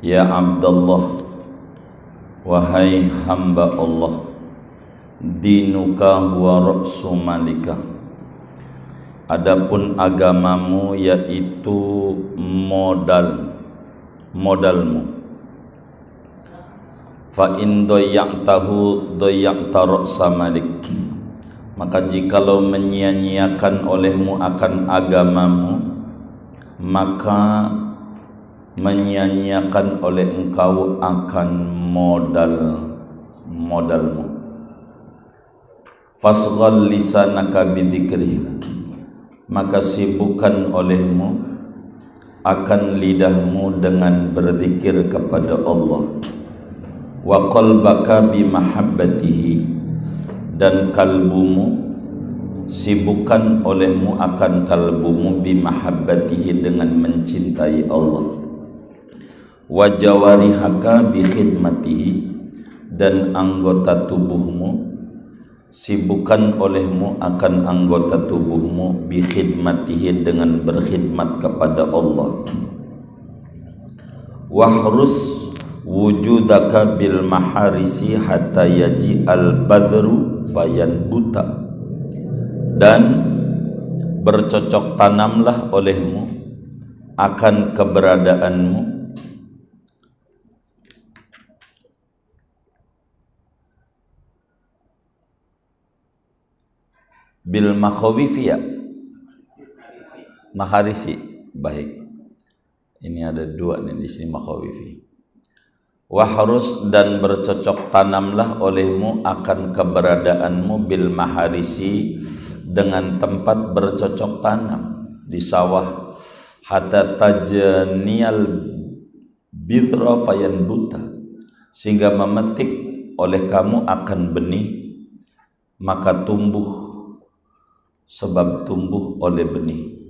Ya Abdullah, wahai hamba Allah, dinuka huwa ra'su malika, adapun agamamu yaitu modalmu. Fa in doyaktahu doyakta ra'sa malik, maka jikalau menyia-nyiakan olehmu akan agamamu, maka menyia-nyiakan oleh engkau akan modalmu. Fasghal lisanaka bidzikri, maka sibukkan olehmu akan lidahmu dengan berzikir kepada Allah. Wa qalbaka bimahabbatihi, dan kalbumu sibukkan olehmu akan kalbumu bimahabbatihi dengan mencintai Allah. Wa jawarihaka bi khidmatihi, dan anggota tubuhmu sibukkan olehmu akan anggota tubuhmu bi khidmatihi, dengan berkhidmat kepada Allah. Wahrus wujudaka bil maharisi hatta yaji al badru fayanbuta, dan bercocok tanamlah olehmu akan keberadaanmu bil makhawifiyah maharisi. Baik, ini ada dua nih di sini, makhawifi. Wahrus, dan bercocok tanamlah olehmu akan keberadaanmu bil maharisi, dengan tempat bercocok tanam di sawah, hatta tajniyal bidra fayanbuta, sehingga memetik oleh kamu akan benih, maka tumbuh, sebab tumbuh oleh benih.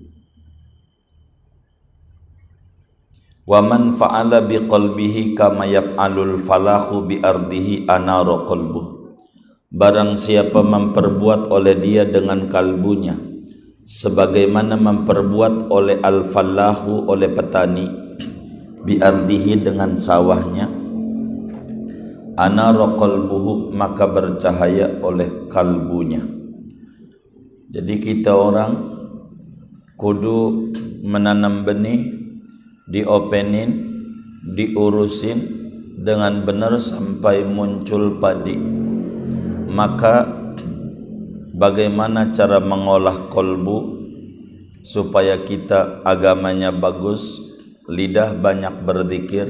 Wa man fa'ala biqalbihi kama yaf'alul falahu bi ardihi anara qalbuh, barang siapa memperbuat oleh dia dengan kalbunya sebagaimana memperbuat oleh al-falahu, oleh petani, bi ardihi, dengan sawahnya, anara qalbuhu, maka bercahaya oleh kalbunya. Jadi kita orang kudu menanam benih, diopenin, diurusin dengan benar sampai muncul padi. Maka bagaimana cara mengolah kolbu supaya kita agamanya bagus, lidah banyak berzikir,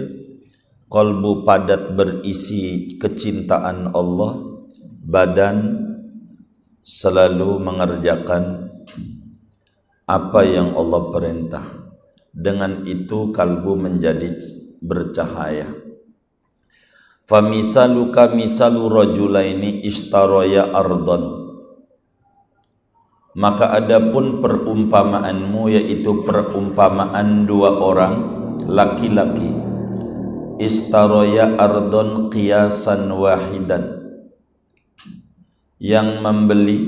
kolbu padat berisi kecintaan Allah, badan selalu mengerjakan apa yang Allah perintah. Dengan itu kalbu menjadi bercahaya. Famisaluka misalu rajulaini istaraya ardon, maka adapun perumpamaanmu yaitu perumpamaan dua orang laki-laki, istaraya ardon qiyasan wahidan, yang membeli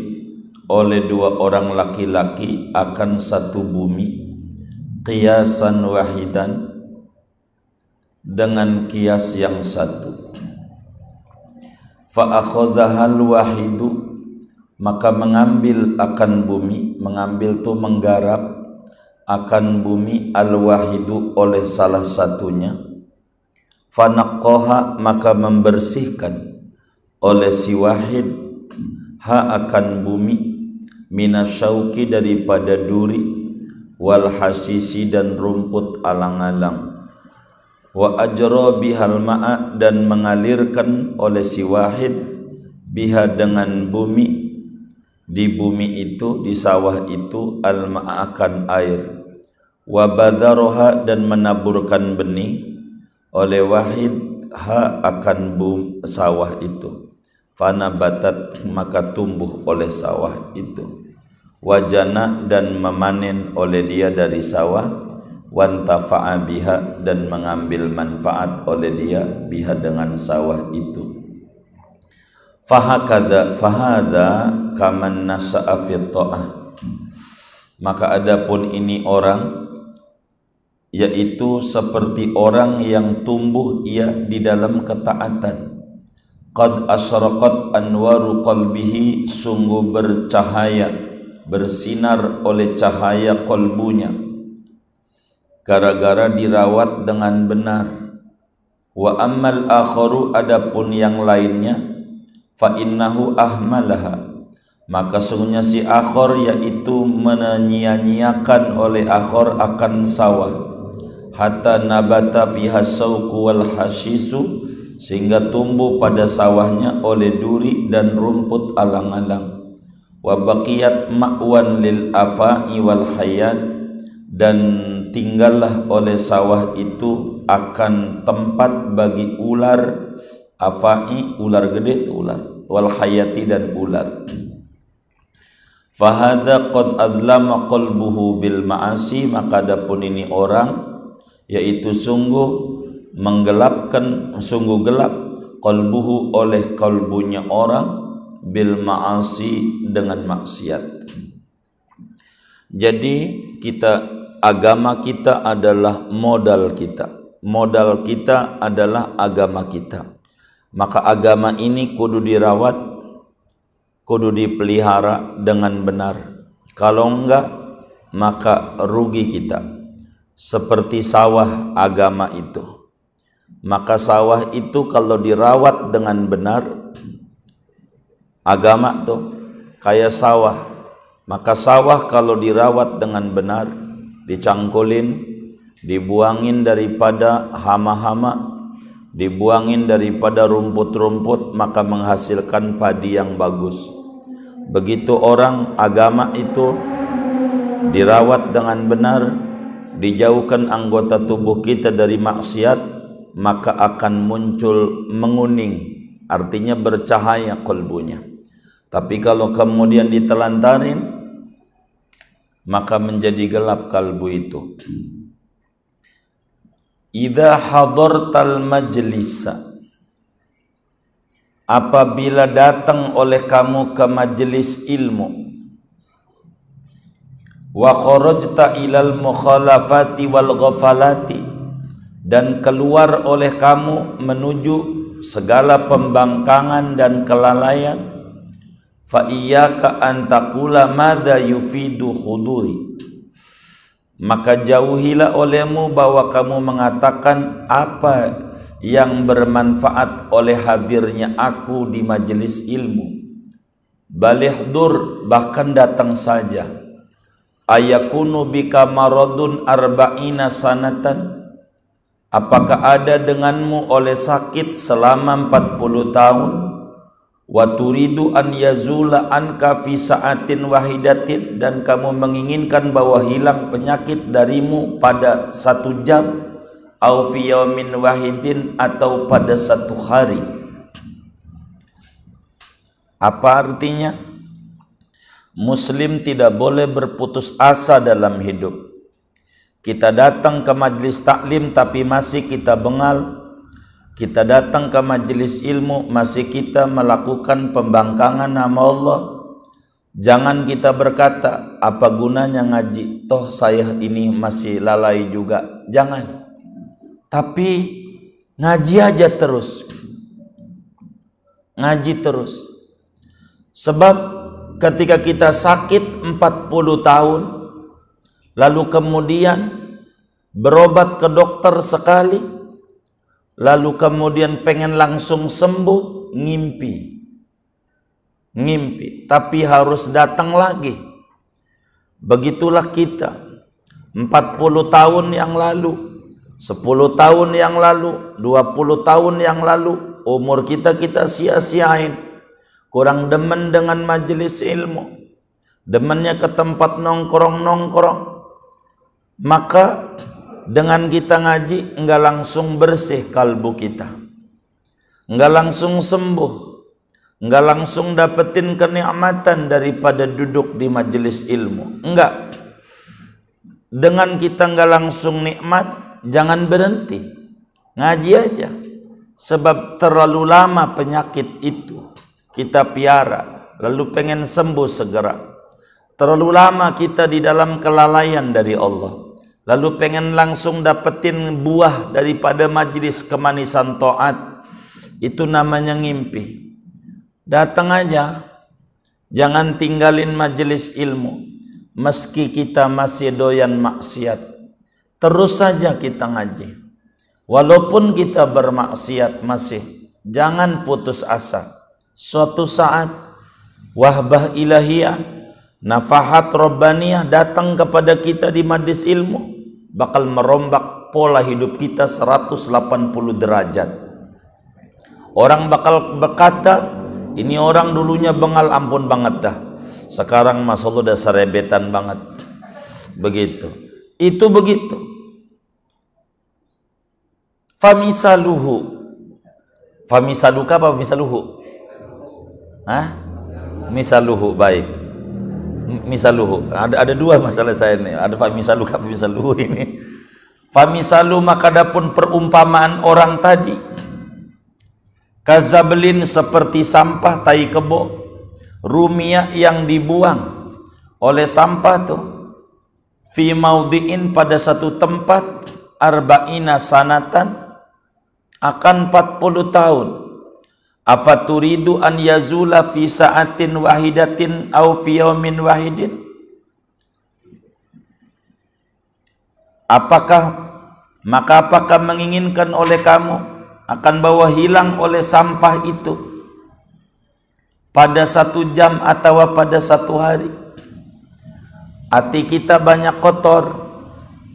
oleh dua orang laki-laki akan satu bumi, qiyasan wahidan, dengan kias yang satu. Fa akhadhahal wahidu, maka mengambil akan bumi, mengambil tu menggarap akan bumi al wahidu oleh salah satunya. Fa naqqaha, maka membersihkan oleh si wahid ha akan bumi, minasyauki, daripada duri, wal hasisi, dan rumput alang-alang, wa ajra bihal ma'a, dan mengalirkan oleh si wahid biha, dengan bumi, di bumi itu, di sawah itu, al ma'a, akan air, wa badaroha, dan menaburkan benih oleh wahid ha akan sawah itu, fanabatat, maka tumbuh oleh sawah itu, wajana, dan memanen oleh dia dari sawah, wantafa'a biha, dan mengambil manfaat oleh dia biha, dengan sawah itu. Fahakadha fahadha kaman nasa'a fi ta'ah, maka adapun ini orang yaitu seperti orang yang tumbuh ia di dalam ketaatan. Qad asyraqat anwaru qalbihi, sungguh bercahaya, bersinar oleh cahaya qalbunya, gara-gara dirawat dengan benar. Wa ammal akharu, adapun yang lainnya, fa innahu ahmalaha, maka sungguhnya si akhor, yaitu menyia-nyiakan oleh akhor akan sawah, hatta nabata fiha sauku wal hashisu, sehingga tumbuh pada sawahnya oleh duri dan rumput alang-alang. Wa baqiyat ma'wan lil afa'i wal hayat, dan tinggallah oleh sawah itu akan tempat bagi ular, afa'i ular gede, ular, wal hayati dan ular. Fahadha qad adlama qalbuhu bil ma'asi, maka adapun ini orang, yaitu sungguh menggelapkan, sungguh gelap qalbuhu oleh kalbunya orang, bil ma'asi dengan maksiat. Jadi agama kita adalah modal kita. Modal kita adalah agama kita. Maka agama ini kudu dirawat, kudu dipelihara dengan benar. Kalau enggak, maka rugi kita. Seperti sawah agama itu. Maka sawah itu kalau dirawat dengan benar, agama tuh kayak sawah. Maka sawah kalau dirawat dengan benar, dicangkulin, dibuangin daripada hama-hama, dibuangin daripada rumput-rumput, maka menghasilkan padi yang bagus. Begitu orang agama itu dirawat dengan benar, dijauhkan anggota tubuh kita dari maksiat, maka akan muncul menguning, artinya bercahaya kalbunya. Tapi kalau kemudian ditelantarin, maka menjadi gelap kalbu itu. Idza hadartal majlisa, apabila datang oleh kamu ke majelis ilmu, wa kharajta ilal mukhalafati wal ghafalati, dan keluar oleh kamu menuju segala pembangkangan dan kelalaian, fa iyyaka an taqula madza yufidu huduri, maka jauhilah olehmu bahwa kamu mengatakan apa yang bermanfaat oleh hadirnya aku di majelis ilmu. Balihdur, bahkan datang saja. Ayakunu bika maradun arba'ina sanatan, apakah ada denganmu oleh sakit selama 40 tahun? Wa turidu an yazula anka fi sa'atin wahidatin, dan kamu menginginkan bahwa hilang penyakit darimu pada 1 jam, au fi yaumin wahidin, atau pada 1 hari. Apa artinya? Muslim tidak boleh berputus asa dalam hidup. Kita datang ke majelis taklim tapi masih kita bengal. Kita datang ke majelis ilmu masih kita melakukan pembangkangan nama Allah. Jangan kita berkata, apa gunanya ngaji, toh saya ini masih lalai juga. Jangan. Tapi ngaji aja terus. Ngaji terus. Sebab ketika kita sakit 40 tahun, lalu kemudian berobat ke dokter sekali, lalu kemudian pengen langsung sembuh, ngimpi, tapi harus datang lagi. Begitulah kita 40 tahun yang lalu, 10 tahun yang lalu, 20 tahun yang lalu, umur kita sia-siain. Kurang demen dengan majelis ilmu, demennya ke tempat nongkrong-nongkrong. Maka dengan kita ngaji enggak langsung bersih kalbu kita, enggak langsung sembuh, enggak langsung dapetin kenikmatan daripada duduk di majelis ilmu. Enggak. Dengan kita enggak langsung nikmat, jangan berhenti, ngaji aja. Sebab terlalu lama penyakit itu kita piara, lalu pengen sembuh segera. Terlalu lama kita di dalam kelalaian dari Allah. lalu pengen langsung dapetin buah daripada majlis kemanisan taat, itu namanya ngimpi. Datang aja, jangan tinggalin majlis ilmu. Meski kita masih doyan maksiat, terus saja kita ngaji. Walaupun kita bermaksiat masih, jangan putus asa. Suatu saat wahbah ilahiyah, nafahat rabbaniyah datang kepada kita di majlis ilmu, bakal merombak pola hidup kita 180 derajat. Orang bakal berkata, ini orang dulunya bengal ampun banget dah, sekarang Masya Allah udah serebetan banget. Begitu. Itu begitu. Famisaluhu. Famisaluka apa misaluhu? Hah? Misaluhu, baik. Misaluhu. Ada dua masalah saya ini. Ada famisaluka, famisaluhu ini. Famisalu, maka adapun perumpamaan orang tadi. Kazablin, seperti sampah tai kebo. Rumia, yang dibuang oleh sampah tuh, fi maudhi'in, pada satu tempat, arba'ina sanatan, akan 40 tahun. Afaturidu an yazula fi sa'atin wahidatin au fi yaumin wahidin? Apakah menginginkan oleh kamu akan bahwa hilang oleh sampah itu pada 1 jam atau pada 1 hari? Hati kita banyak kotor,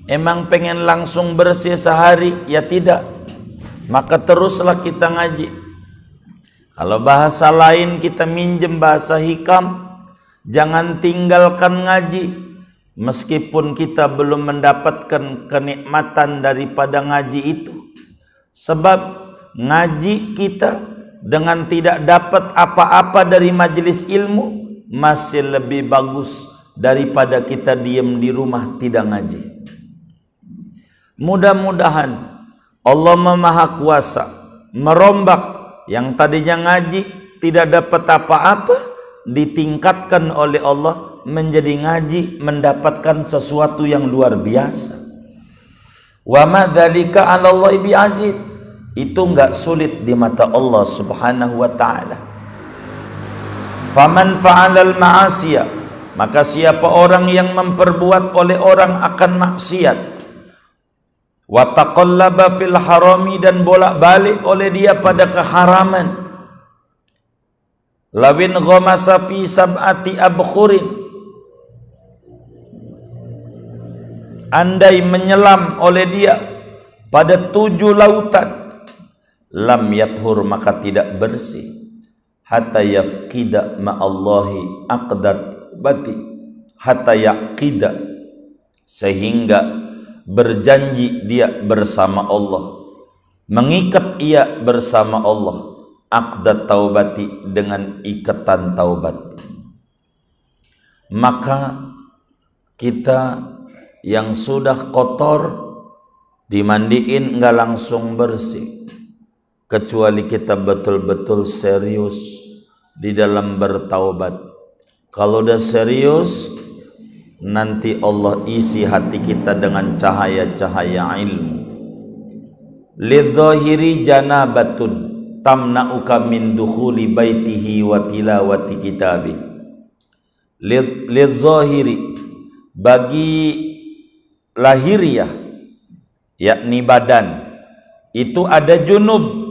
emang pengen langsung bersih sehari? Ya tidak, maka teruslah kita ngaji. Kalau bahasa lain kita minjem bahasa hikam, jangan tinggalkan ngaji meskipun kita belum mendapatkan kenikmatan daripada ngaji itu. Sebab ngaji kita dengan tidak dapat apa-apa dari majelis ilmu masih lebih bagus daripada kita diam di rumah tidak ngaji. Mudah-mudahan Allah Maha Kuasa merombak yang tadinya ngaji tidak dapat apa-apa, ditingkatkan oleh Allah menjadi ngaji, mendapatkan sesuatu yang luar biasa. Wa ma dzalika 'ala Allahi bi'aziz. Itu enggak sulit di mata Allah Subhanahu wa ta'ala. Faman fa'alal ma'asiya, maka siapa orang yang memperbuat oleh orang akan maksiat, wa taqallaba fil harami, dan bolak-balik oleh dia pada keharaman, lawin ghamasa fi sab'ati abkhurin, andai menyelam oleh dia pada 7 lautan, lam yathur, maka tidak bersih, hatta yafqida ma'allahi aqdat bati, hatta yaqida, sehingga berjanji dia bersama Allah, mengikat ia bersama Allah, aqdat taubati, dengan ikatan taubat. Maka kita yang sudah kotor dimandiin enggak langsung bersih, kecuali kita betul-betul serius di dalam bertaubat. Kalau udah serius, nanti Allah isi hati kita dengan cahaya-cahaya ilmu. Lidzahiri janabatun tamna'uka min dukhuli baitihi wa tilawati kitabi. Lidzahiri, bagi lahiriah, yakni badan, itu ada junub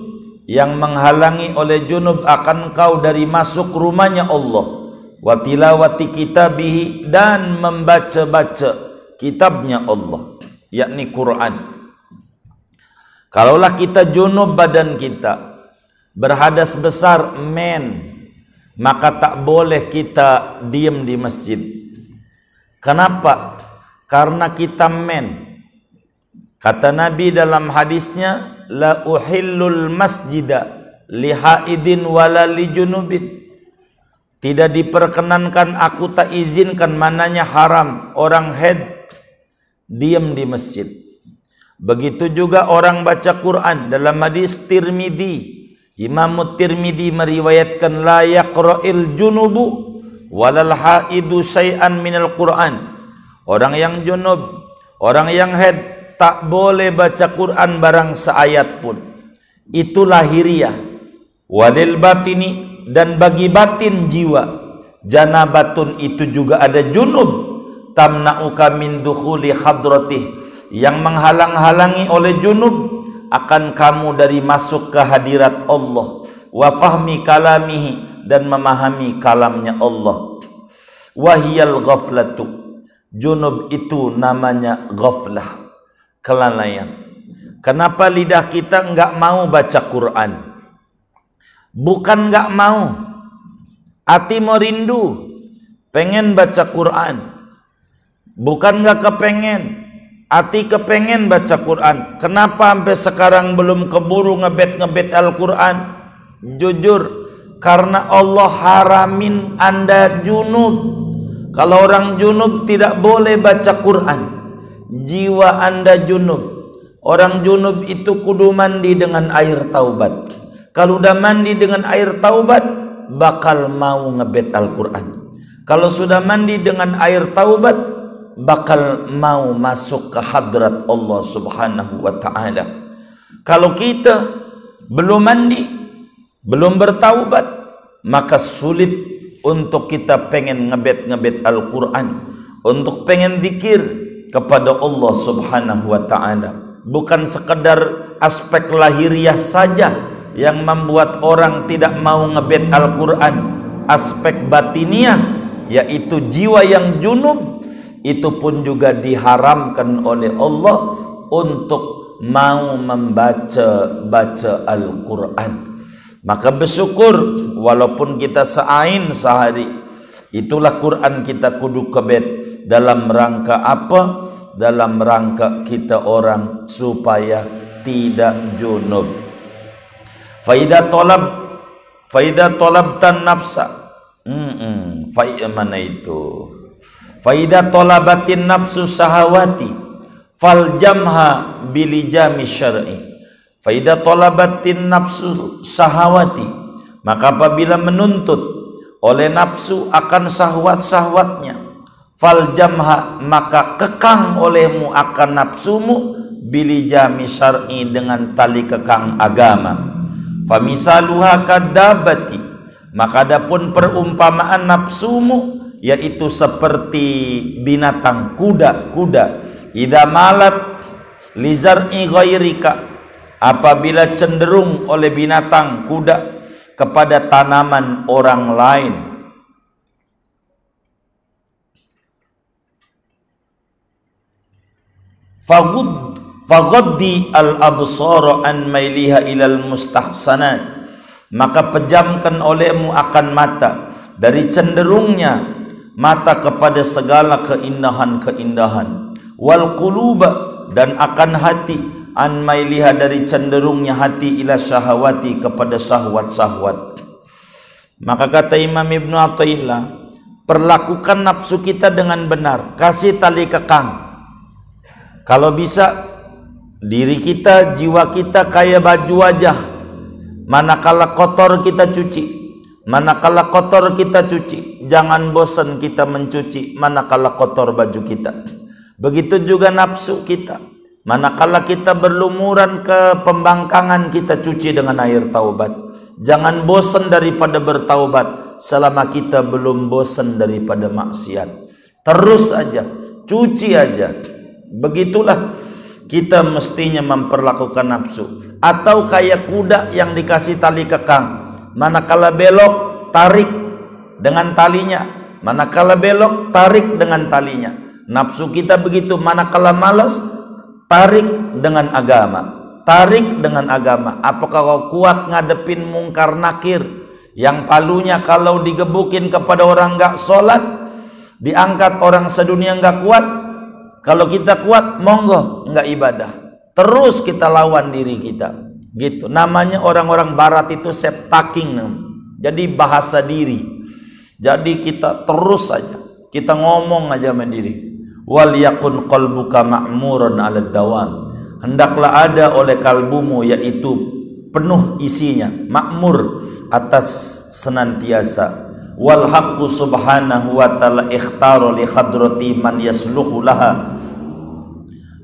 yang menghalangi oleh junub akan kau dari masuk rumahnya Allah, wa tilawati kitabihi, dan membaca-baca kitabnya Allah, yakni Quran. Kalaulah kita junub badan kita, berhadas besar maka tak boleh kita diam di masjid. Kenapa? Karena kita kata Nabi dalam hadisnya, la uhillul masjida lihaidin wala lijunubin. Tidak diperkenankan, aku tak izinkan, mananya haram orang haid diam di masjid. Begitu juga orang baca Quran. Dalam hadis Tirmidzi, Imam Tirmidzi meriwayatkan, la yaqra'il junubu walal haidu syai'an minal Quran. Orang yang junub Orang yang haid tak boleh baca Quran barang seayat pun. Itu lahiriah. Walil batini, dan bagi batin jiwa. Janabatun, itu juga ada junub. Tamna'uka min dukhuli hadratih, yang menghalang-halangi oleh junub akan kamu dari masuk ke hadirat Allah. Wa fahmi kalamihi, dan memahami kalamnya Allah. Wahiyal ghaflatu, junub itu namanya ghaflah, kelalaian. Kenapa lidah kita enggak mau baca Quran? Bukan enggak mau, hati mau rindu, pengen baca Quran. Bukan enggak kepengen, hati kepengen baca Quran. Kenapa sampai sekarang belum keburu ngebet Al-Quran? Jujur, karena Allah haramin Anda junub. Kalau orang junub tidak boleh baca Quran. Jiwa Anda junub. Orang junub itu kudu mandi dengan air taubat. Kalau udah mandi dengan air taubat, bakal mau ngebet Al-Quran. Kalau sudah mandi dengan air taubat, bakal mau masuk ke hadrat Allah Subhanahu wa ta'ala. Kalau kita belum mandi, belum bertaubat, maka sulit untuk kita pengen ngebet Al-Quran, untuk pengen zikir kepada Allah Subhanahu wa ta'ala. Bukan sekedar aspek lahiriah saja yang membuat orang tidak mau ngebet Al-Quran. Aspek batiniah, yaitu jiwa yang junub, itu pun juga diharamkan oleh Allah untuk mau baca Al-Quran. Maka bersyukur walaupun kita seain sehari, itulah Quran kita kudu kebet. Dalam rangka apa? Dalam rangka kita orang supaya tidak junub. Faidah tolabtan nafsa. Mana itu? Faidah tolabatin nafsu sahawati fal jamha bilijami syar'i. Faidah tolabatin nafsu sahawati, maka apabila menuntut oleh nafsu akan syahwat-syahwatnya, fal jamha, maka kekang olehmu akan nafsumu, bilijami syar'i, dengan tali kekang agama. Famisaluha kadabati, maka adapun perumpamaan nafsumu yaitu seperti binatang kuda. Idza malat lizar'i ghairika, apabila cenderung oleh binatang kuda kepada tanaman orang lain. Faghaddi al-absara an mailiha ilal mustahsanat, maka pejamkan olehmu akan mata dari cenderungnya mata kepada segala keindahan-keindahan. Wal quluba, dan akan hati, an mailiha, dari cenderungnya hati, ila syahawati, kepada syahwat-syahwat. Maka kata Imam Ibnu Athaillah, perlakukan nafsu kita dengan benar, kasih tali kekang. Kalau bisa diri kita, jiwa kita kayak baju wajah, manakala kotor kita cuci, manakala kotor kita cuci, jangan bosan kita mencuci manakala kotor baju kita. Begitu juga nafsu kita, manakala kita berlumuran ke pembangkangan, kita cuci dengan air taubat. Jangan bosan daripada bertaubat selama kita belum bosan daripada maksiat. Terus aja, cuci aja. Begitulah kita mestinya memperlakukan nafsu. Atau kayak kuda yang dikasih tali kekang, manakala belok tarik dengan talinya, manakala belok tarik dengan talinya. Nafsu kita begitu, manakala malas tarik dengan agama, tarik dengan agama. Apakah kau kuat ngadepin mungkar nakir yang palunya kalau digebukin kepada orang enggak sholat, diangkat orang sedunia enggak kuat? Kalau kita kuat, monggo, enggak ibadah. Terus kita lawan diri kita. Gitu. Namanya orang-orang barat itu self-talking. Jadi bahasa diri. Jadi kita terus saja, kita ngomong aja sama diri. Wal yakun qalbuka ma'muran 'ala dawam. Hendaklah ada oleh kalbumu, yaitu penuh isinya, makmur, atas senantiasa. Wal haqqu subhanahu wa ta'ala ikhtara li hadrati man yasluhu laha.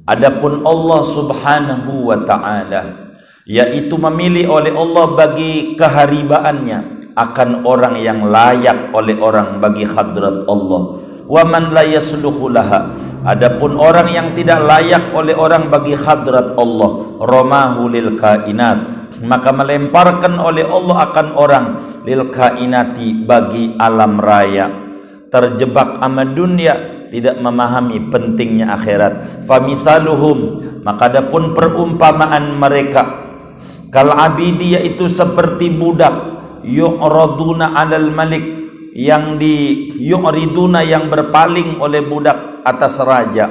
Adapun Allah Subhanahu wa ta'ala, yaitu memilih oleh Allah bagi keharibaannya akan orang yang layak oleh orang bagi hadrat Allah. Wa man la yasluhu laha, adapun orang yang tidak layak oleh orang bagi hadrat Allah, ramahu lil kainat, maka melemparkan oleh Allah akan orang lil kainati bagi alam raya. Terjebak ama dunia, tidak memahami pentingnya akhirat. Famisaluhum, maka adapun perumpamaan mereka, kal abidi, yaitu seperti budak, yu'raduna 'alal malik, yang yu'riduna, yang berpaling oleh budak atas raja.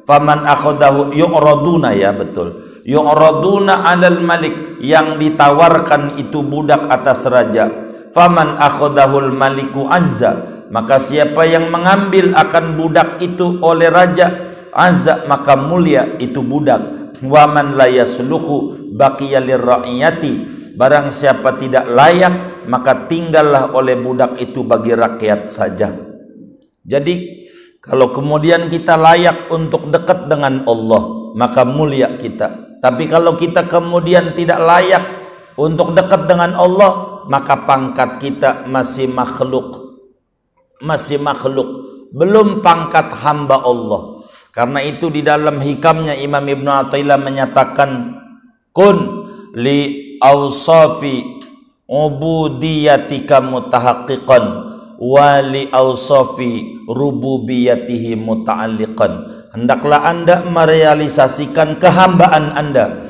Faman akhadahu, yu'raduna, ya betul, yu'raduna 'alal malik, yang ditawarkan itu budak atas raja. Faman akhadahul maliku azza, maka siapa yang mengambil akan budak itu oleh raja, azza, maka mulia itu budak. Wa man la yasluhu baqiya lirra'iyati, barang siapa tidak layak, maka tinggallah oleh budak itu bagi rakyat saja. Jadi kalau kemudian kita layak untuk dekat dengan Allah, maka mulia kita. Tapi kalau kita kemudian tidak layak untuk dekat dengan Allah, maka pangkat kita masih makhluk, belum pangkat hamba Allah. Karena itu di dalam hikamnya Imam Ibn Athaillah menyatakan, kun li awsafi ubudiyatika mutahaqqiqan wa li awsafi rububiyatihi muta'alliqan. Hendaklah Anda merealisasikan kehambaan Anda.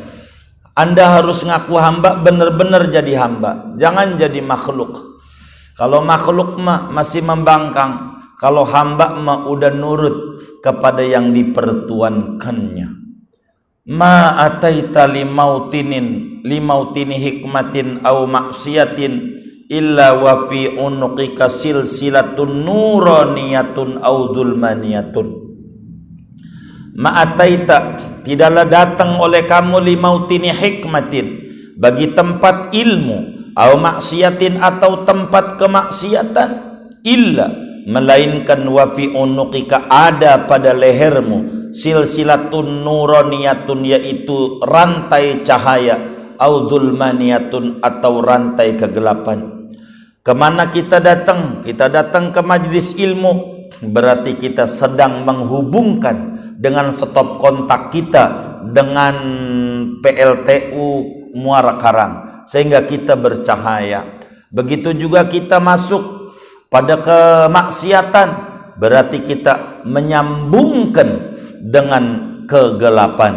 Anda harus ngaku hamba, benar-benar jadi hamba, jangan jadi makhluk. Kalau makhluk mah masih membangkang, kalau hamba mah udah nurut kepada yang dipertuankannya. Ma ataita limautini hikmatin au maksiatin illa wa fi unuqika silsilatun nuraniyatun au dzulmaniyatun. Ma ataita, tidaklah datang oleh kamu limautini hikmatin, bagi tempat ilmu, au maksiatin, atau tempat kemaksiatan, illa, melainkan wa fi unuqika, ada pada lehermu, silsilatun nuraniyatun, yaitu rantai cahaya, au dzulmaniyatun, atau rantai kegelapan. Kemana kita datang? Kita datang ke majlis ilmu, berarti kita sedang menghubungkan dengan stop kontak kita dengan PLTU Muara Karang, sehingga kita bercahaya. Begitu juga kita masuk pada kemaksiatan, berarti kita menyambungkan dengan kegelapan.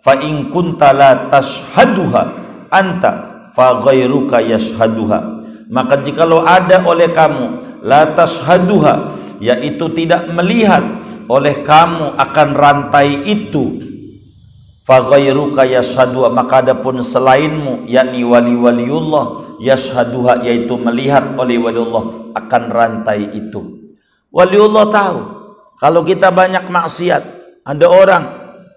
Fa in kunta la tashhaduha anta fa ghairuka yashhaduha, maka jikalau ada oleh kamu la tashhaduha, yaitu tidak melihat oleh kamu akan rantai itu, fa ghairuka yashhaduha, maka adapun selainmu, yakni wali-waliullah, yashhaduha, yaitu melihat oleh waliullah akan rantai itu. Waliullah tahu kalau kita banyak maksiat. Ada orang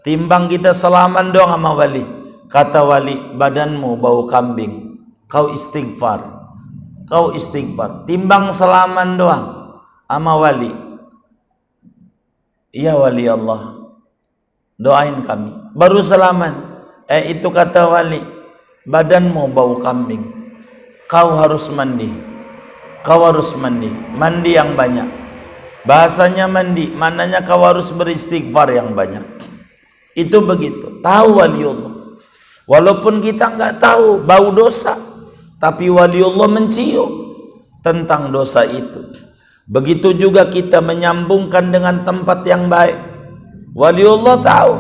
timbang kita salaman doang sama wali, kata wali, badanmu bau kambing, kau istighfar. Timbang salaman doang sama wali, ya wali Allah, doain kami. Baru salaman, itu kata wali, badanmu bau kambing, kau harus mandi, mandi yang banyak. Bahasanya mandi, mananya kau harus beristighfar yang banyak. Itu begitu, tahu waliullah. Walaupun kita nggak tahu bau dosa, tapi waliullah mencium tentang dosa itu. Begitu juga kita menyambungkan dengan tempat yang baik. Waliullah tahu.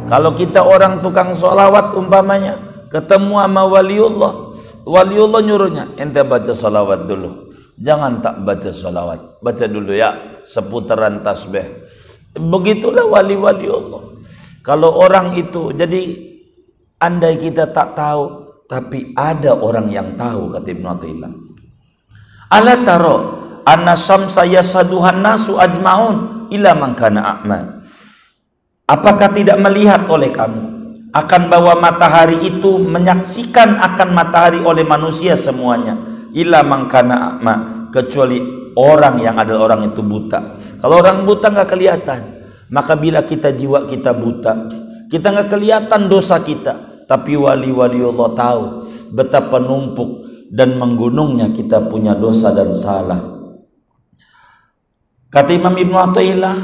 Kalau kita orang tukang sholawat umpamanya, ketemu sama waliullah, waliullah nyuruhnya, ente baca sholawat dulu. Jangan tak baca sholawat, baca dulu ya seputaran tasbih. Begitulah wali-wali Allah. Kalau orang itu, jadi andai kita tak tahu, tapi ada orang yang tahu, kata Ibnu Athaillah. Ala taro anna syamsa yasaduhan nasu ajmaun ila man kana a'ma. Apakah tidak melihat oleh kamu akan bahwa matahari itu menyaksikan akan matahari oleh manusia semuanya, illa man kana a'ma, kecuali orang yang adalah orang itu buta. Kalau orang buta nggak kelihatan, maka bila jiwa kita buta, Kita nggak kelihatan dosa kita, tapi wali-wali Allah tahu betapa numpuk dan menggunungnya kita punya dosa dan salah. Kata Imam Ibnu Athaillah,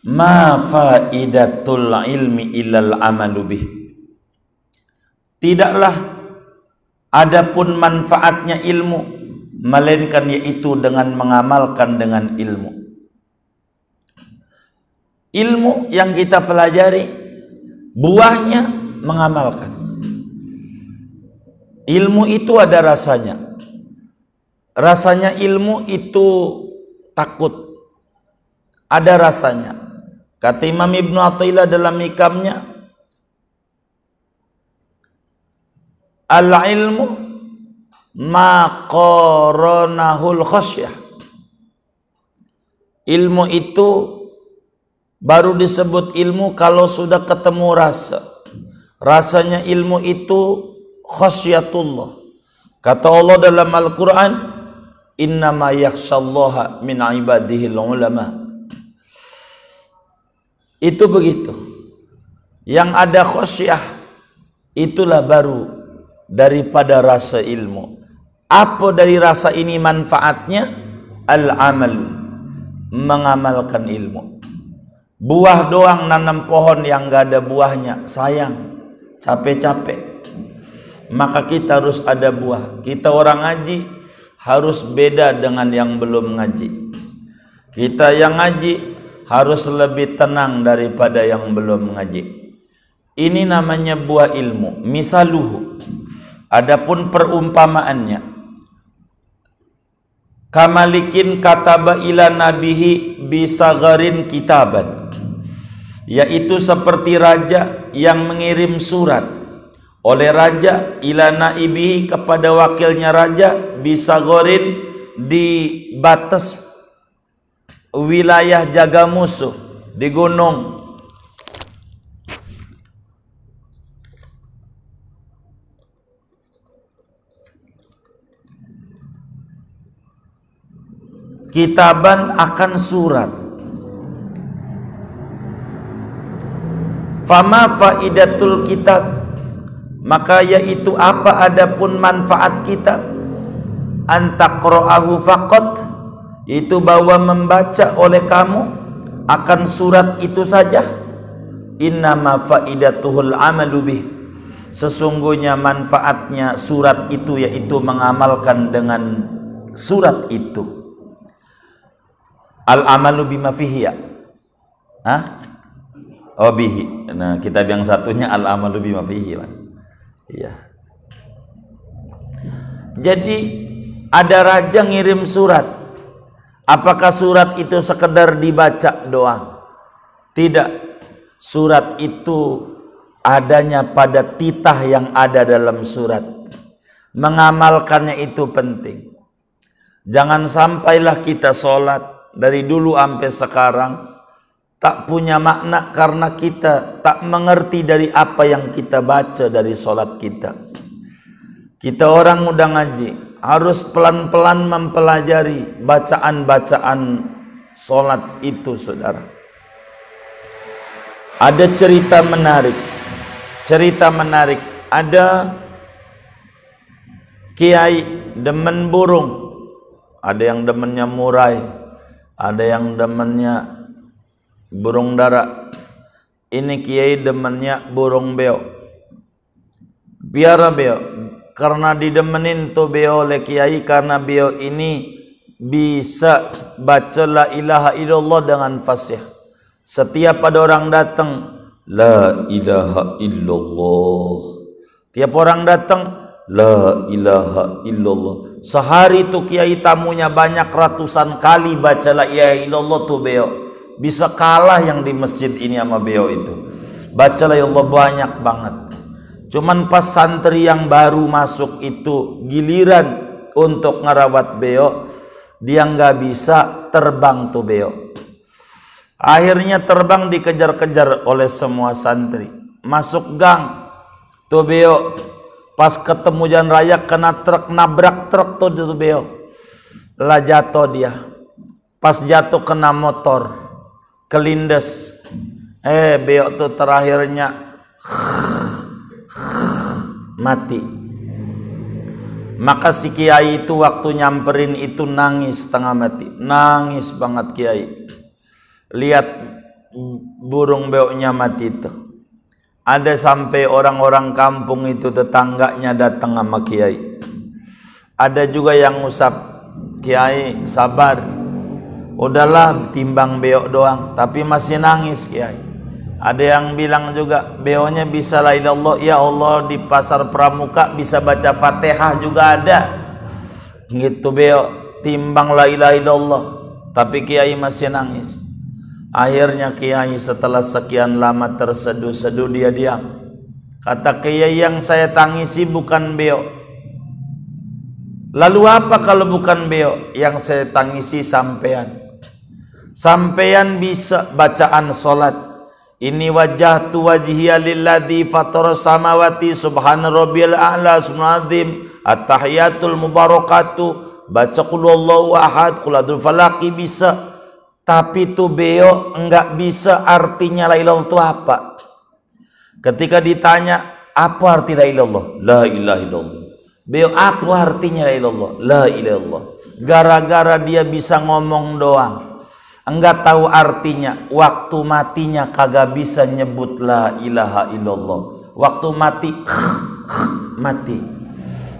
ma faidatul ilmi illal amalu bih. Tidaklah adapun manfaatnya ilmu, melainkan yaitu dengan mengamalkan dengan ilmu. Ilmu yang kita pelajari, buahnya mengamalkan. Ilmu itu ada rasanya. Rasanya ilmu itu takut. Ada rasanya. Kata Imam Ibnu Athaillah dalam hikamnya, al-ilmu ma qaranahul khasyah. Ilmu itu baru disebut ilmu kalau sudah ketemu rasa. Rasanya ilmu itu khasyatullah. Kata Allah dalam Al-Quran, innama yakhshallaha min ibadihil ulama. Itu begitu. Yang ada khasyah, itulah baru daripada rasa ilmu. Apa dari rasa ini manfaatnya? Al-amal, mengamalkan ilmu. Buah doang nanam pohon yang gak ada buahnya, sayang, capek-capek. Maka kita harus ada buah. Kita orang ngaji harus beda dengan yang belum ngaji. Kita yang ngaji harus lebih tenang daripada yang belum ngaji. Ini namanya buah ilmu. Misaluhu, adapun perumpamaannya, kamalikin kataba ila nabihi bisagarin kitaban, yaitu seperti raja yang mengirim surat oleh raja ila naibihi kepada wakilnya raja bisagorin di batas wilayah jaga musuh di gunung. Kitaban akan surat. Fama faidatul kitab, maka yaitu apa adapun manfaat kitab, antaqra'ahu faqat, itu bahwa membaca oleh kamu akan surat itu saja. Innama faidatuhul amalu bih, sesungguhnya manfaatnya surat itu yaitu mengamalkan dengan surat itu. Al amalu bima fihi ya. Oh bihi. Nah, kitab yang satunya al amalu bima fihi. Iya. Jadi ada raja ngirim surat. Apakah surat itu sekedar dibaca doang? Tidak. Surat itu adanya pada titah yang ada dalam surat. Mengamalkannya itu penting. Jangan sampailah kita sholat dari dulu sampai sekarang tak punya makna karena kita tak mengerti dari apa yang kita baca dari sholat kita. Kita orang udah ngaji, harus pelan-pelan mempelajari bacaan-bacaan sholat itu, saudara. Ada cerita menarik. Ada kiai demen burung, ada yang demennya murai, ada yang demennya burung dara. Ini kiai demennya burung beo. Biara beo, karena didemenin tuh beo oleh kiai, karena beo ini bisa baca la ilaha illallah dengan fasih. Setiap ada orang datang, la ilaha illallah. Tiap orang datang, la ilaha illallah. Sehari itu kiai tamunya banyak, ratusan kali baca la ilaha illallah tuh beo. Bisa kalah yang di masjid ini sama beo itu. Baca la ilaha banyak banget. Cuman pas santri yang baru masuk itu giliran untuk ngerawat beo, dia nggak bisa terbang tuh beo. Akhirnya terbang dikejar-kejar oleh semua santri. Masuk gang tuh beo, pas ketemu jalan raya kena truk, nabrak truk tuh beo. Lah jatuh dia. Pas jatuh kena motor, kelindes. Beok tuh terakhirnya mati. Maka si kiai itu waktu nyamperin itu nangis setengah mati, nangis banget kiai. Lihat burung beoknya mati itu. Ada sampai orang-orang kampung itu tetangganya datang sama kiai. Ada juga yang ngusap, kiai sabar, udahlah timbang beok doang, tapi masih nangis kiai. Ada yang bilang juga beoknya bisa la ilallah, ya Allah, di pasar pramuka bisa baca Fatihah juga ada. Gitu beok, timbang la ilaha illallah, tapi kiai masih nangis. Akhirnya kiai setelah sekian lama terseduh-seduh dia diam. Kata kiai, yang saya tangisi bukan beok. Lalu apa kalau bukan beok? Yang saya tangisi sampean. Sampean bisa bacaan solat. Ini wajjahtu wajhiya lilladzi fatara samawati subhana rabbiyal a'la subhanadzim at-tahiyatul mubarakatuh, baca qul huwallahu ahad, qul a'udzu falaqi bisa. Tapi itu beok enggak bisa artinya la ilallah itu apa? Ketika ditanya apa arti la ilallah? La ilaha illallah. Beok apa artinya la ilallah? La ilallah. Gara-gara dia bisa ngomong doang, enggak tahu artinya, waktu matinya kagak bisa nyebut la ilaha illallah. Waktu mati mati.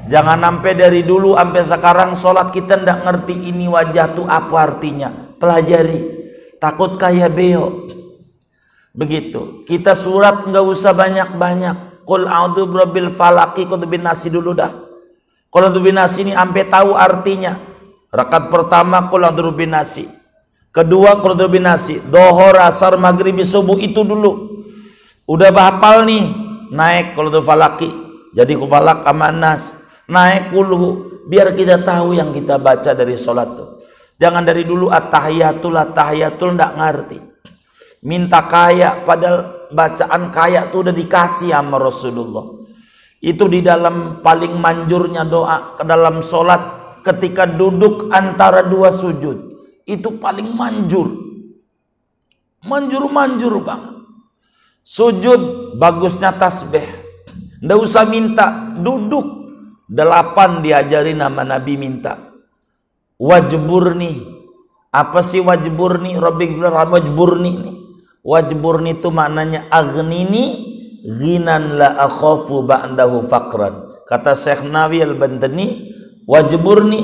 Jangan sampai dari dulu sampai sekarang sholat kita ndak ngerti ini wajah tuh apa artinya. Pelajari, takut kayak beok. Begitu. Kita surat enggak usah banyak-banyak. Qul a'udzu birabbil falaq, qul bin nasi dulu dah. Qul bin nasi ini sampai tahu artinya. Rakaat pertama qul bin nasi. Kedua qul bin nasi, dohor, asar, maghrib, subuh itu dulu. Udah hafal nih, naik qul falaki. Jadi qul falak sama nas. Naik kulhu, biar kita tahu yang kita baca dari sholat tuh. Jangan dari dulu at-tahiyatul ndak ngerti. Minta kaya, padahal bacaan kaya tuh udah dikasih sama Rasulullah. Itu di dalam paling manjurnya doa ke dalam sholat ketika duduk antara dua sujud. Itu paling manjur. Manjur banget. Sujud bagusnya tasbih. Ndak usah minta, duduk. 8 diajari nama Nabi minta. Wajburni. Apa sih wajburni? Rabbighfir wajburni nih. Wajburni itu maknanya aghnini ghinan la akhafu ba'dahu faqran. Kata Syekh Nawawi Al-Bantani, wajburni,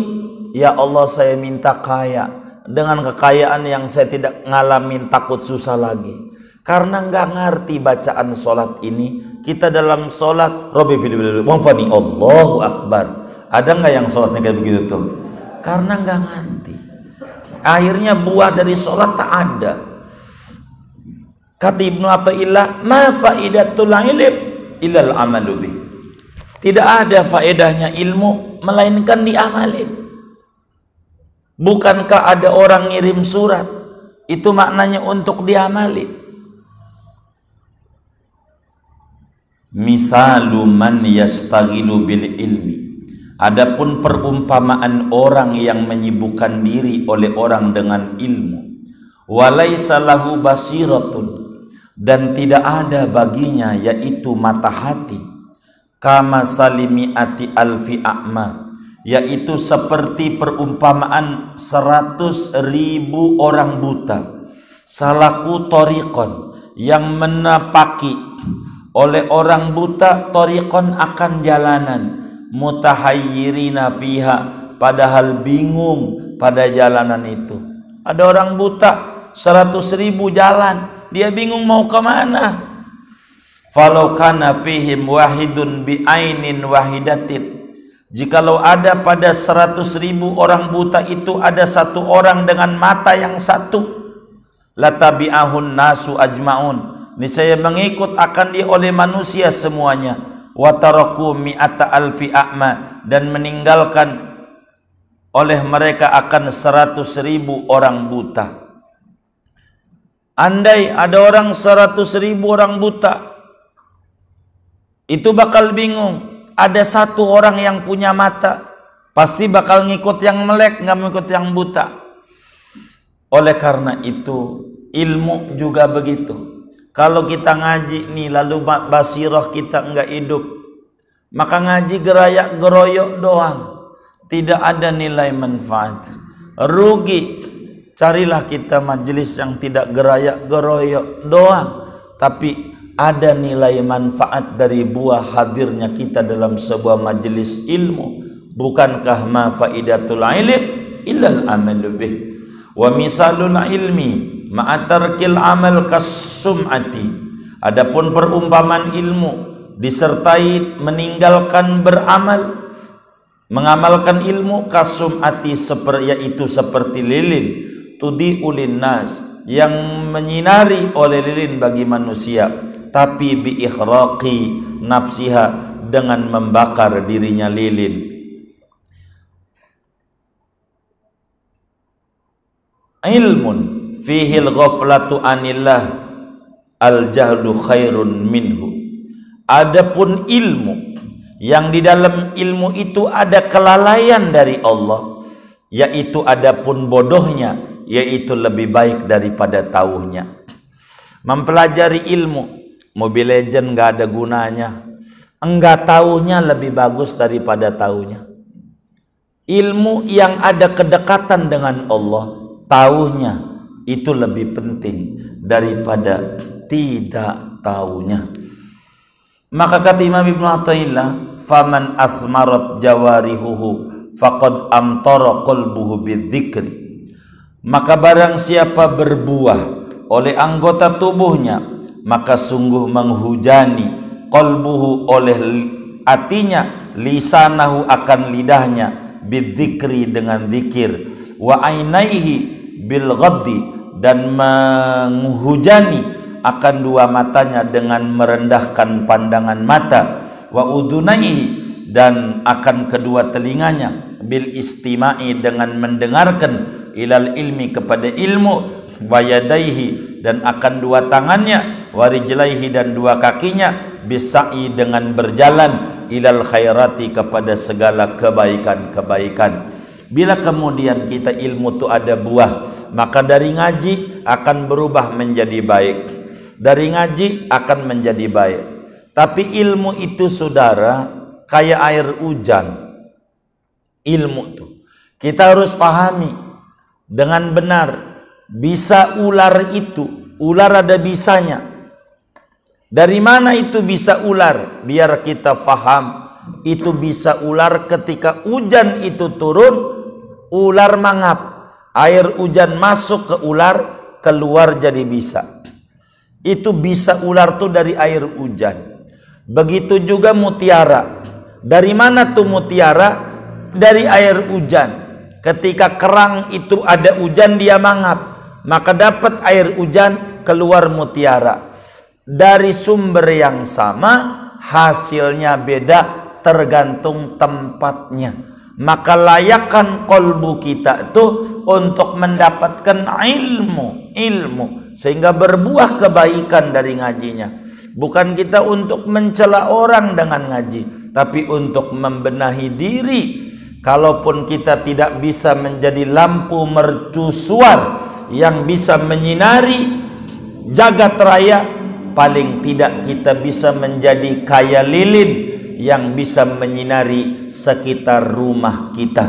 ya Allah saya minta kaya dengan kekayaan yang saya tidak ngalamin takut susah lagi. Karena nggak ngerti bacaan sholat ini. Kita dalam sholat Rabbi fil wafani Allahu Akbar. Ada nggak yang sholatnya kayak begitu tuh? Karena nggak ngerti. Akhirnya buah dari sholat tak ada. Kata Ibnu Athaillah, ma faidatul ilm illal amalu bih. Tidak ada faedahnya ilmu melainkan diamalin. Bukankah ada orang ngirim surat? Itu maknanya untuk diamalin. Misalu man yastaghilu bil ilmi. Adapun perumpamaan orang yang menyibukkan diri oleh orang dengan ilmu, walaisa lahu basiratun, dan tidak ada baginya yaitu mata hati, kama salimiati alfi a'ma, yaitu seperti perumpamaan 100.000 orang buta, salaku tariqon, yang menapaki oleh orang buta tariqon akan jalanan, mutahayyirina fiha, padahal bingung pada jalanan itu. Ada orang buta 100.000 jalan, dia bingung mau kemana. Falau kana fihim wahidun bi ainin wahidatin, jikalau ada pada 100.000 orang buta itu ada satu orang dengan mata yang satu, latabi'ahun nasu ajmaun, niscaya mengikut akan dia oleh manusia semuanya. Wataraku mi'ata alfi a'ma, dan meninggalkan oleh mereka akan 100.000 orang buta. Andai ada orang 100.000 orang buta, itu bakal bingung. Ada satu orang yang punya mata, pasti bakal ngikut yang melek, nggak mengikut yang buta. Oleh karena itu ilmu juga begitu. Kalau kita ngaji nih lalu basirah kita enggak hidup, maka ngaji gerayak geroyok doang, tidak ada nilai manfaat, rugi. Carilah kita majelis yang tidak gerayak geroyok doang, tapi ada nilai manfaat dari buah hadirnya kita dalam sebuah majelis ilmu. Bukankah ma faidatul ilm illal amalu bih wa misalul ilmi ma'atarkil amal kasum'ati. Adapun perumpamaan ilmu disertai meninggalkan beramal, mengamalkan ilmu, kasum'ati yaitu seperti lilin, tudi ulin nas, yang menyinari oleh lilin bagi manusia, tapi bi ikhraqi nafsiha, dengan membakar dirinya lilin. Ilmun fihi al-ghaflatu anillah al-jahlu khairun minhu. Adapun ilmu yang di dalam ilmu itu ada kelalaian dari Allah, yaitu adapun bodohnya, yaitu lebih baik daripada taunya. Mempelajari ilmu Mobile Legend gak ada gunanya, enggak taunya lebih bagus daripada taunya. Ilmu yang ada kedekatan dengan Allah, taunya itu lebih penting daripada tidak taunya. Maka kata Imam Ibnu Athaillah, faman asmarat jawarihuhu faqad amtara qalbuhu bidzikri. Maka barang siapa berbuah oleh anggota tubuhnya, maka sungguh menghujani qalbuhu oleh hatinya, lisanahu akan lidahnya, bidzikri dengan zikir, wa ainaihi bil ghaddi, dan menghujani akan dua matanya dengan merendahkan pandangan mata, wa udunaihi, dan akan kedua telinganya, bil istimai, dengan mendengarkan, ilal ilmi, kepada ilmu, wa yadaihi, dan akan dua tangannya, wa rijlaihi, dan dua kakinya, bisai, dengan berjalan, ilal khairati, kepada segala kebaikan-kebaikan. Bila kemudian kita ilmu itu ada buah, maka dari ngaji akan berubah menjadi baik, dari ngaji akan menjadi baik. Tapi ilmu itu saudara kayak air hujan. Ilmu itu kita harus pahami dengan benar. Bisa ular itu, ular ada bisanya. Dari mana itu bisa ular? Biar kita faham, itu bisa ular ketika hujan itu turun, ular mangap, air hujan masuk ke ular, keluar jadi bisa. Itu bisa ular tuh dari air hujan. Begitu juga mutiara. Dari mana tuh mutiara? Dari air hujan. Ketika kerang itu ada hujan, dia mangap, maka dapat air hujan, keluar mutiara. Dari sumber yang sama, hasilnya beda, tergantung tempatnya. Maka layakkan kolbu kita itu untuk mendapatkan ilmu, sehingga berbuah kebaikan dari ngajinya. Bukan kita untuk mencela orang dengan ngaji, tapi untuk membenahi diri. Kalaupun kita tidak bisa menjadi lampu mercusuar yang bisa menyinari jagat raya, paling tidak kita bisa menjadi kaya lilin yang bisa menyinari sekitar rumah kita.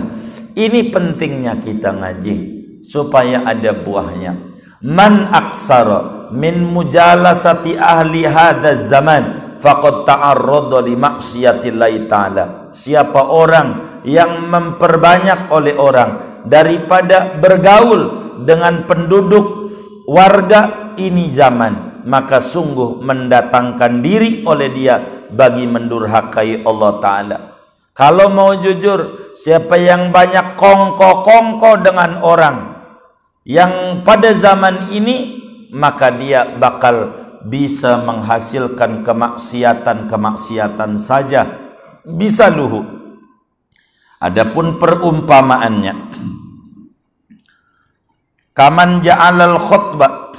Ini pentingnya kita ngaji supaya ada buahnya. Man aksara min mujalasati ahli hadzal zaman faqad ta'arrada li maksiatillahi ta'ala. Siapa orang yang memperbanyak oleh orang daripada bergaul dengan penduduk warga ini zaman, maka sungguh mendatangkan diri oleh dia bagi mendurhakai Allah Ta'ala. Kalau mau jujur, siapa yang banyak kongko-kongko dengan orang yang pada zaman ini, maka dia bakal bisa menghasilkan kemaksiatan-kemaksiatan saja, bisa luhu. Adapun perumpamaannya, kaman ja'alal khutbah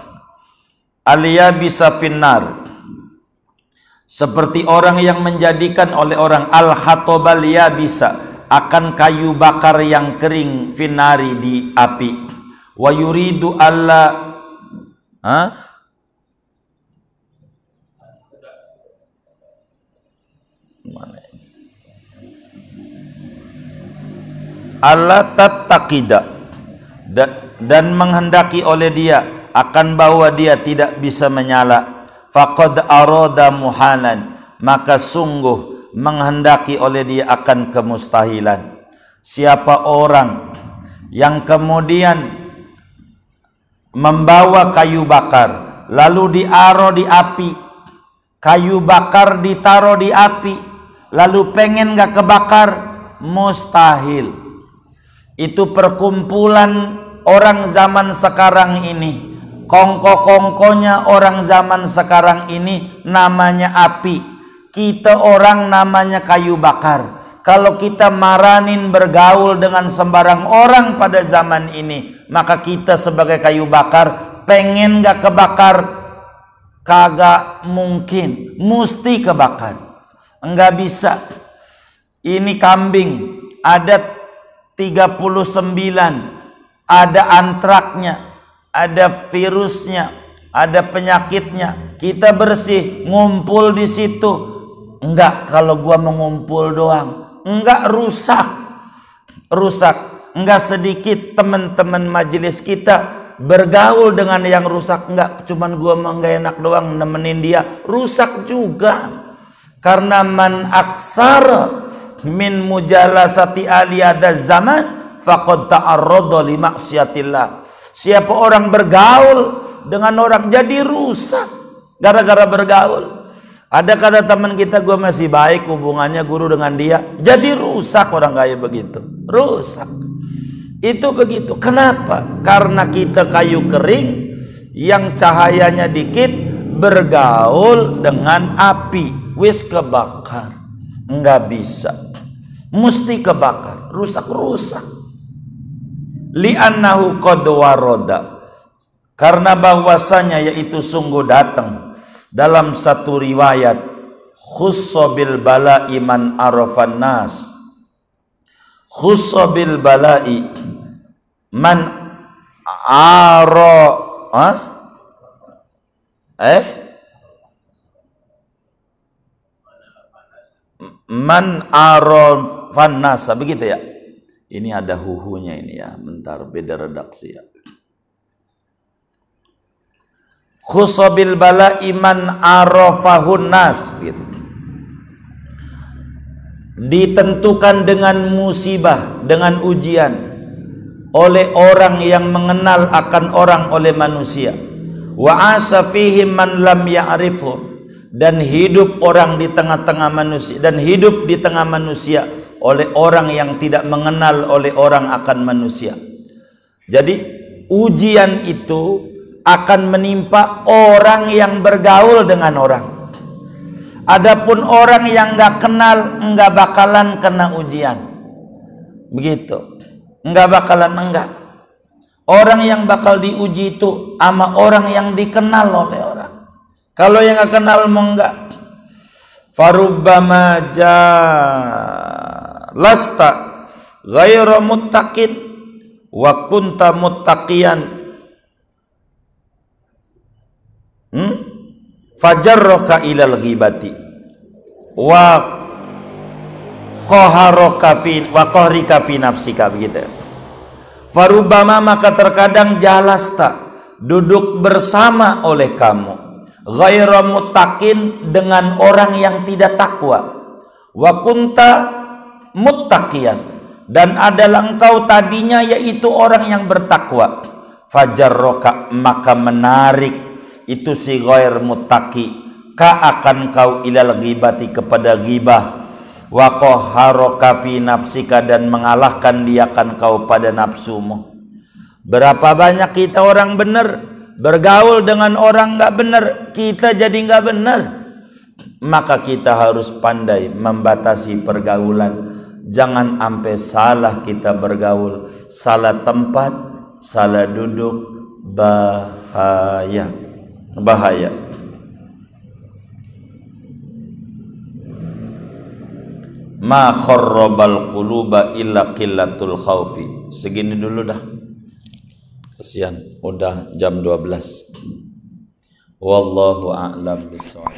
aliyabisa finnar, seperti orang yang menjadikan oleh orang al-hatobal yabisa, akan kayu bakar yang kering, finari, di api, wa yuridu alla alla tattaqida, dan menghendaki oleh dia akan bahwa dia tidak bisa menyala, faqad arada muhalan, maka sungguh menghendaki oleh dia akan kemustahilan. Siapa orang yang kemudian membawa kayu bakar lalu diaro di api, kayu bakar ditaruh di api lalu pengen gak kebakar, mustahil. Itu perkumpulan orang zaman sekarang ini. Kongko-kongkonya orang zaman sekarang ini namanya api. Kita orang namanya kayu bakar. Kalau kita maranin bergaul dengan sembarang orang pada zaman ini, maka kita sebagai kayu bakar, pengen gak kebakar, kagak mungkin, mesti kebakar. Enggak bisa. Ini kambing ada 39, ada antraknya, ada virusnya, ada penyakitnya. Kita bersih, ngumpul di situ. Enggak, kalau gua mengumpul doang. Enggak, rusak. Enggak sedikit teman-teman majelis kita bergaul dengan yang rusak. Enggak, cuman gua enggak enak doang nemenin dia, rusak juga. Karena man aksara min mujalasati ali hadaz zaman faqad ta'arrada li maksiatillah. Siapa orang bergaul dengan orang jadi rusak gara-gara bergaul. Ada kata teman kita, gue masih baik hubungannya guru dengan dia, jadi rusak orang kayak begitu. Rusak. Itu begitu. Kenapa? Karena kita kayu kering yang cahayanya dikit bergaul dengan api, wis kebakar. Enggak bisa. Mesti kebakar, rusak-rusak. Li'annahu qad waroda, karena bahwasanya yaitu sungguh datang dalam satu riwayat, khussa bil bala'i man arafan nas, khussa bil bala'i man man arafan nas, begitu ya. Ini ada huhunya ini ya, bentar, beda redaksi ya. Khusabil bala iman arafahun nas, gitu. Ditentukan dengan musibah, dengan ujian oleh orang yang mengenal akan orang oleh manusia. Wa asa fihim man lam ya'rifu, dan hidup orang di tengah-tengah manusia, dan hidup di tengah manusia oleh orang yang tidak mengenal oleh orang akan manusia. Jadi ujian itu akan menimpa orang yang bergaul dengan orang. Adapun orang yang nggak kenal, nggak bakalan kena ujian. Begitu, nggak bakalan enggak. Orang yang bakal diuji itu sama orang yang dikenal oleh orang. Kalau yang nggak kenal mau enggak. Farubbama lasta ghairu muttaqin wa kunta muttaqiyan fajarraka ilal ghibati wa qaharaka fi nafsika, begitu. Farubbama, maka terkadang jalasta, duduk bersama oleh kamu, ghairu muttaqin, dengan orang yang tidak takwa, wa kunta muttaqiyan, dan adalah engkau tadinya yaitu orang yang bertakwa. Fajarraka, maka menarik itu si ghair muttaqi ka akan kau ilal ghibati, kepada ghibah, wa qaharaka fi nafsika, dan mengalahkan dia akan kau pada nafsumu. Berapa banyak kita orang benar bergaul dengan orang nggak benar, kita jadi nggak benar. Maka kita harus pandai membatasi pergaulan. Jangan sampai salah kita bergaul, salah tempat, salah duduk, bahaya. Ma kharrabal quluba illa qillatul khaufi. Segini dulu dah. Kasihan udah jam 12. Wallahu a'lam bishawab.